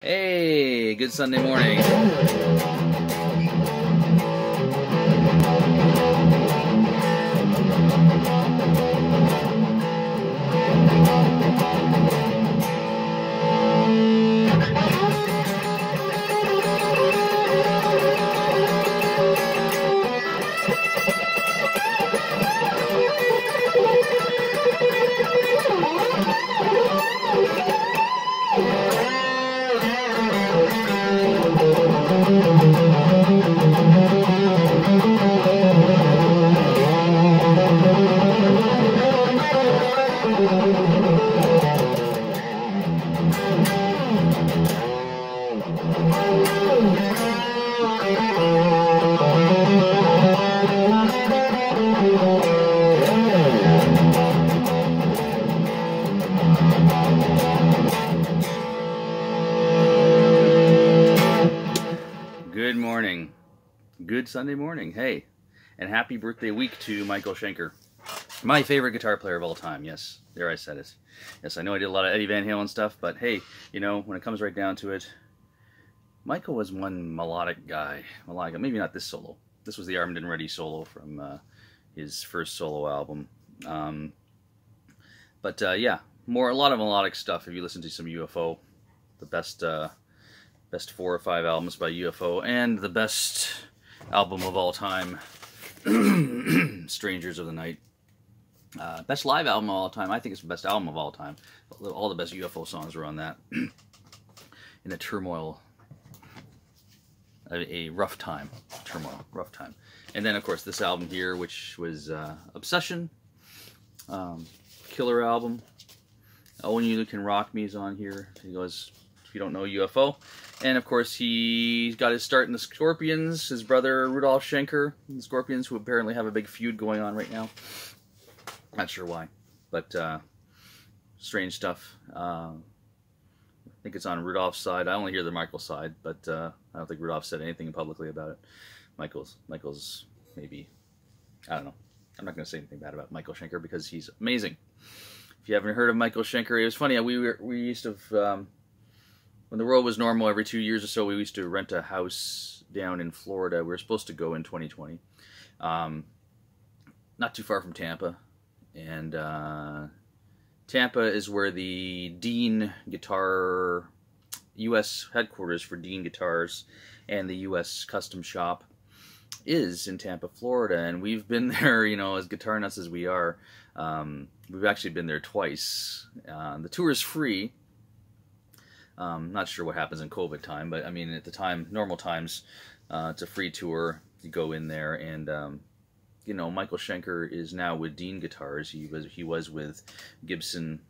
Hey, good Sunday morning. Good morning. Good Sunday morning. Hey, and happy birthday week to Michael Schenker. My favorite guitar player of all time. Yes, there I said it. Yes, I know I did a lot of Eddie Van Halen stuff, but hey, you know, when it comes right down to it, Michael was one melodic guy. Maybe not this solo. This was the Armed and Ready solo from his first solo album. Yeah, a lot of melodic stuff. If you listen to some UFO, the best 4 or 5 albums by UFO, and the best album of all time, Strangers of the Night. Best live album of all time. I think it's the best album of all time. All the best UFO songs were on that. In a turmoil, a rough time. Rough time. And then, of course, this album here, which was Obsession. Killer album. Only You Can Rock Me is on here. He goes, if you don't know UFO. And, of course, he got his start in the Scorpions. His brother, Rudolf Schenker, the Scorpions, who apparently have a big feud going on right now. Not sure why, but strange stuff. I think it's on Rudolph's side. I only hear the Michael side, but I don't think Rudolph said anything publicly about it. Michael's maybe, I don't know. I'm not going to say anything bad about Michael Schenker because he's amazing. If you haven't heard of Michael Schenker, it was funny. We used to, when the world was normal, every 2 years or so, we used to rent a house down in Florida. We were supposed to go in 2020. Not too far from Tampa. And Tampa is where the Dean Guitar, U.S. headquarters for Dean Guitars and the U.S. Custom Shop is in Tampa, Florida. And we've been there, you know, as guitar nuts as we are. We've actually been there twice. The tour is free. Not sure what happens in COVID time, but I mean, at the time, normal times, it's a free tour. You go in there, and you know, Michael Schenker is now with Dean Guitars. He was with Gibson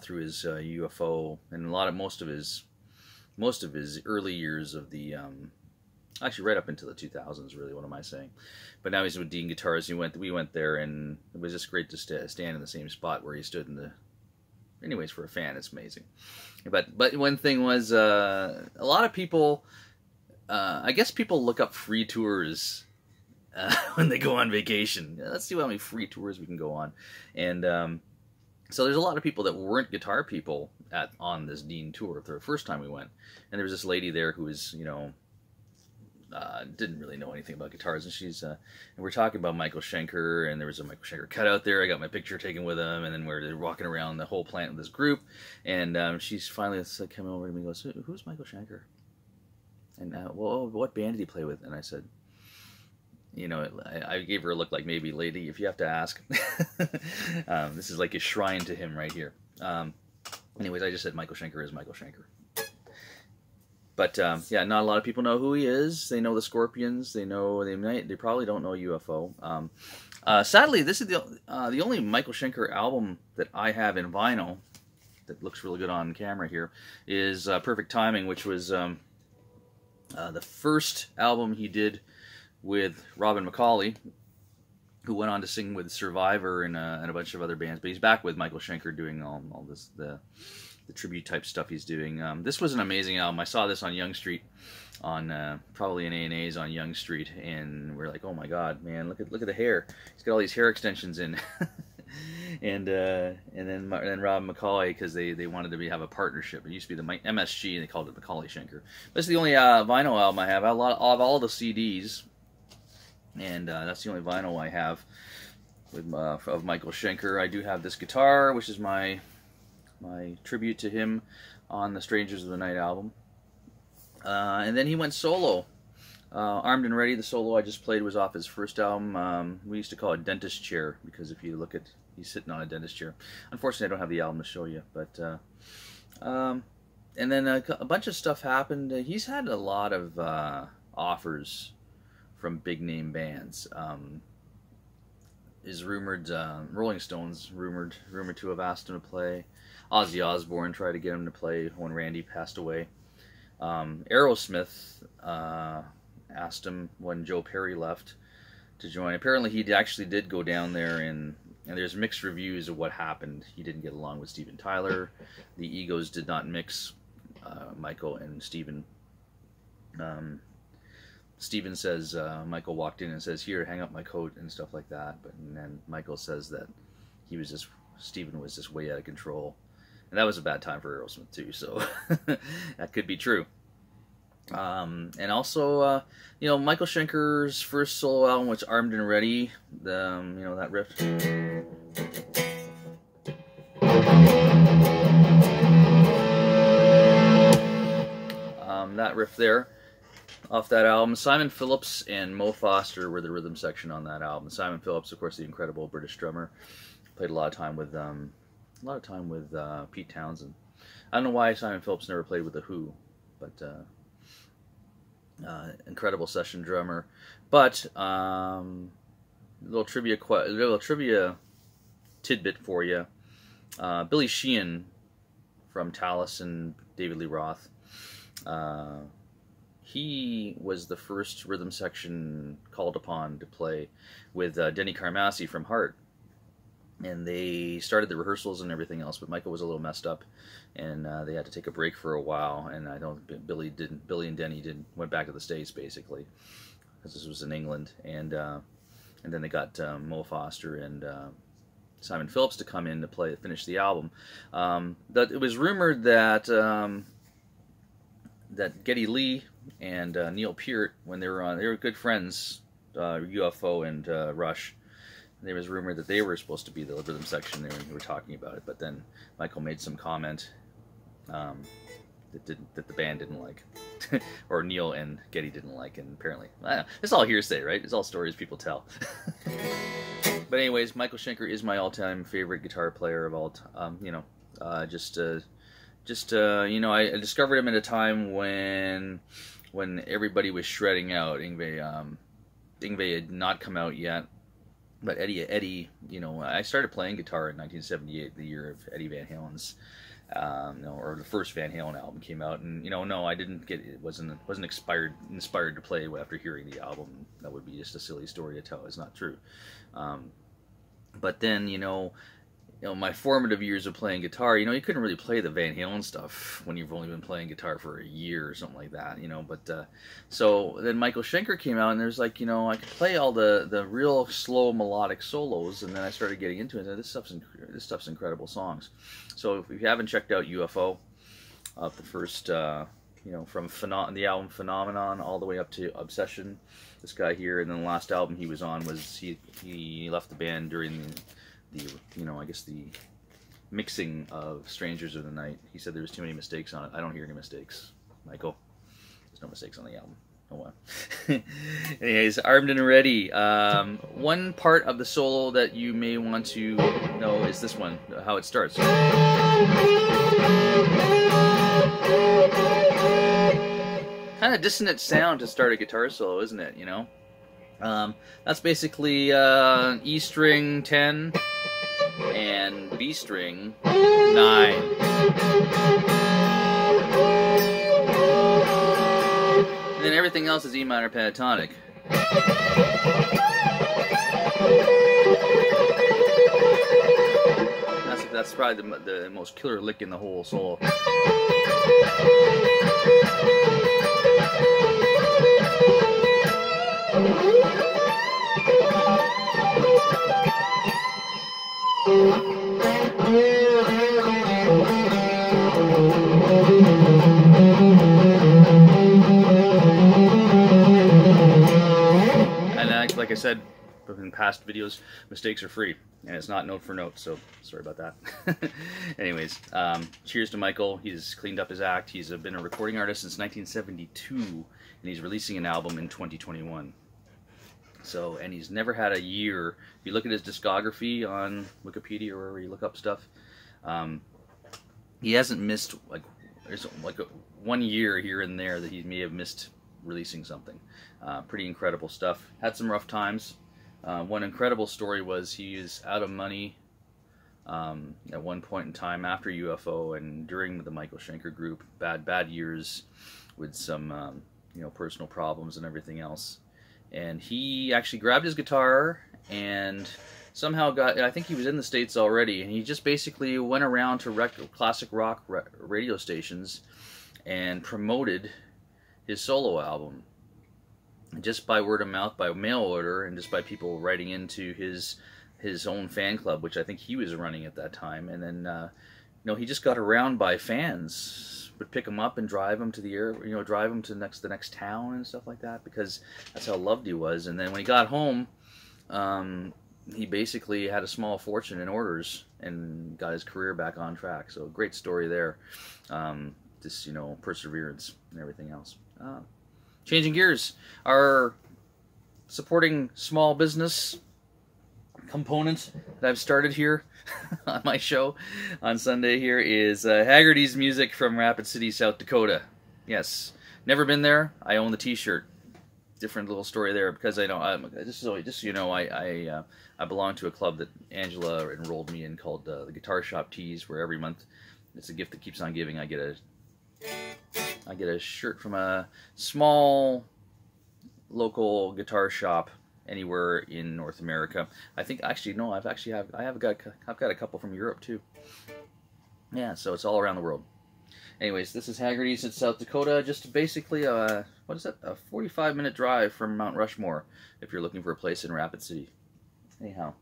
through his UFO, and most of his early years of the actually right up into the 2000s. Really, what am I saying? But now he's with Dean Guitars. We went there, and it was just great to stand in the same spot where he stood in the. Anyways, for a fan, it's amazing. But one thing was, a lot of people, I guess people look up free tours when they go on vacation. Let's see how many free tours we can go on. And so there's a lot of people that weren't guitar people on this Dean tour for the first time we went. And there was this lady there who was, you know, didn't really know anything about guitars, and and we're talking about Michael Schenker, and there was a Michael Schenker cutout there. I got my picture taken with him, and then we're walking around the whole plant with this group, and she's finally coming over to me and goes, "Who's Michael Schenker?" And well, what band did he play with? And I said, you know, I gave her a look like, maybe, lady, if you have to ask. This is like a shrine to him right here. Anyways, I just said Michael Schenker is Michael Schenker. But yeah, not a lot of people know who he is. They know the Scorpions. They probably don't know UFO. Sadly, this is the only Michael Schenker album that I have in vinyl that looks really good on camera here is Perfect Timing, which was the first album he did with Robin McAuley, who went on to sing with Survivor and a bunch of other bands. But he's back with Michael Schenker doing all this the tribute type stuff he's doing. This was an amazing album. I saw this on Yonge Street, on probably in A&A's on Yonge Street, and we're like, oh my god, man, look at the hair. He's got all these hair extensions in. and then Rob McCauley, because they wanted to have a partnership. It used to be the MSG, and they called it Macaulay Schenker. That's the only vinyl album I have. I have all the CDs, and that's the only vinyl I have with of Michael Schenker. I do have this guitar, which is my tribute to him on the Strangers of the Night album. And then he went solo. Armed and Ready, the solo I just played, was off his first album. We used to call it Dentist Chair, because if you look at, he's sitting on a dentist chair. Unfortunately, I don't have the album to show you, but and then a bunch of stuff happened. He's had a lot of offers from big name bands. Is rumored Rolling Stones rumored to have asked him to play. Ozzy Osbourne tried to get him to play when Randy passed away. Aerosmith asked him when Joe Perry left to join. Apparently he actually did go down there, and there's mixed reviews of what happened. He didn't get along with Steven Tyler. The egos did not mix, Michael and Steven. Steven says, Michael walked in and says, "Here, hang up my coat," and stuff like that. And then Michael says that Steven was just way out of control. And that was a bad time for Aerosmith too, so that could be true. And also, Michael Schenker's first solo album was Armed and Ready. That riff. That riff there, off that album. Simon Phillips and Mo Foster were the rhythm section on that album. Simon Phillips, of course, the incredible British drummer, played a lot of time with Pete Townsend. I don't know why Simon Phillips never played with The Who, but incredible session drummer. But little trivia tidbit for you. Billy Sheehan from Tallis and David Lee Roth. He was the first rhythm section called upon to play with Denny Carmassi from Heart. And they started the rehearsals and everything else, but Michael was a little messed up, and they had to take a break for a while. And Billy and Denny went back to the States basically, because this was in England. And then they got Mo Foster and Simon Phillips to come in to finish the album. That it was rumored that Geddy Lee and Neil Peart, when they were good friends, UFO and Rush. There was rumor that they were supposed to be the rhythm section there when we were talking about it, but then Michael made some comment that the band didn't like, or Neil and Geddy didn't like, and apparently, it's all hearsay, right? It's all stories people tell. But anyways, Michael Schenker is my all-time favorite guitar player of all time. I discovered him at a time when everybody was shredding out. Yngwie had not come out yet. But Eddie, I started playing guitar in 1978, the year of Eddie Van Halen's, or the first Van Halen album came out, and no, I didn't wasn't inspired to play after hearing the album. That would be just a silly story to tell. It's not true. But then, my formative years of playing guitar, you couldn't really play the Van Halen stuff when you've only been playing guitar for a year or something like that, But so then Michael Schenker came out, and there's I could play all the real slow melodic solos, and then I started getting into it. And this stuff's incredible songs. So if you haven't checked out UFO, the first, from the album Phenomenon all the way up to Obsession, this guy here, and then the last album he was on was he left the band during I guess the mixing of Strangers of the Night. He said there was too many mistakes on it. I don't hear any mistakes, Michael. There's no mistakes on the album. Oh well. Anyways, Armed and Ready. One part of the solo that you may want to know is this one, how it starts. Kind of dissonant sound to start a guitar solo, isn't it? That's basically E string 10 and B string 9. And then everything else is E minor pentatonic. That's probably the most killer lick in the whole solo. said in past videos, mistakes are free, and it's not note for note, so sorry about that. Anyways, cheers to Michael. He's cleaned up his act. He's been a recording artist since 1972, and he's releasing an album in 2021. So, and he's never had a year. If you look at his discography on Wikipedia or wherever you look up stuff, he hasn't missed, like, there's like 1 year here and there that he may have missed releasing something. Pretty incredible stuff. Had some rough times. One incredible story was he is out of money at one point in time after UFO and during the Michael Schenker group. Bad years with some you know, personal problems and everything else. And he actually grabbed his guitar and somehow got, I think he was in the States already, and he just basically went around to classic rock radio stations and promoted his solo album. Just by word of mouth, by mail order, and just by people writing into his own fan club, which I think he was running at that time. And then, you know, he just got around by fans. Would pick him up and drive him to the drive him to the next town and stuff like that, because that's how loved he was. And then when he got home, he basically had a small fortune in orders and got his career back on track. So great story there. Just, you know, perseverance and everything else. Changing gears, our supporting small business component that I've started here on my show on Sunday here is Haggerty's Music from Rapid City, South Dakota. Yes, never been there. I own the T-shirt. Different little story there, because I know just so you know, I belong to a club that Angela enrolled me in called the Guitar Shop Tees, where every month it's a gift that keeps on giving. I get a shirt from a small local guitar shop anywhere in North America. I think actually no, I've got a couple from Europe too. Yeah, so it's all around the world. Anyways, this is Haggerty's in South Dakota. Just basically what is that? A 45-minute drive from Mount Rushmore if you're looking for a place in Rapid City. Anyhow,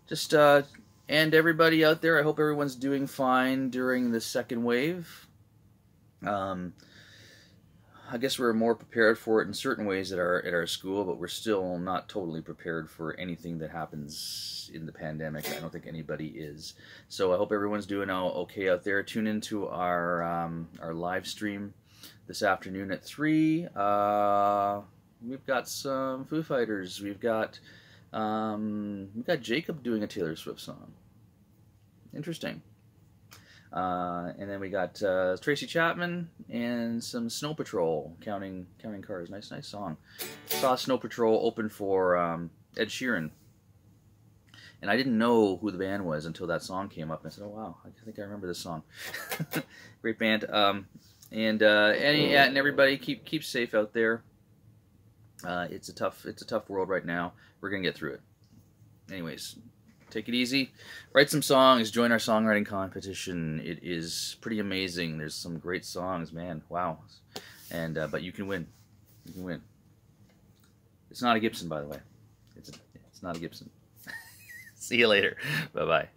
just and everybody out there, I hope everyone's doing fine during the second wave. I guess we're more prepared for it in certain ways at our school, but we're still not totally prepared for anything that happens in the pandemic. I don't think anybody is. So I hope everyone's doing okay out there. Tune into our live stream this afternoon at 3. We've got some Foo Fighters. We've got Jacob doing a Taylor Swift song. Interesting. And then we got Tracy Chapman and some Snow Patrol, counting cars. Nice song. Saw Snow Patrol open for Ed Sheeran, and I didn't know who the band was until that song came up. And I said, "Oh wow, I think I remember this song." Great band. And everybody keep safe out there. It's a tough world right now. We're gonna get through it. Anyways. Take it easy. Write some songs. Join our songwriting competition. It is pretty amazing. There's some great songs, man. Wow. And but you can win. You can win. It's not a Gibson, by the way. It's not a Gibson. See you later. Bye-bye.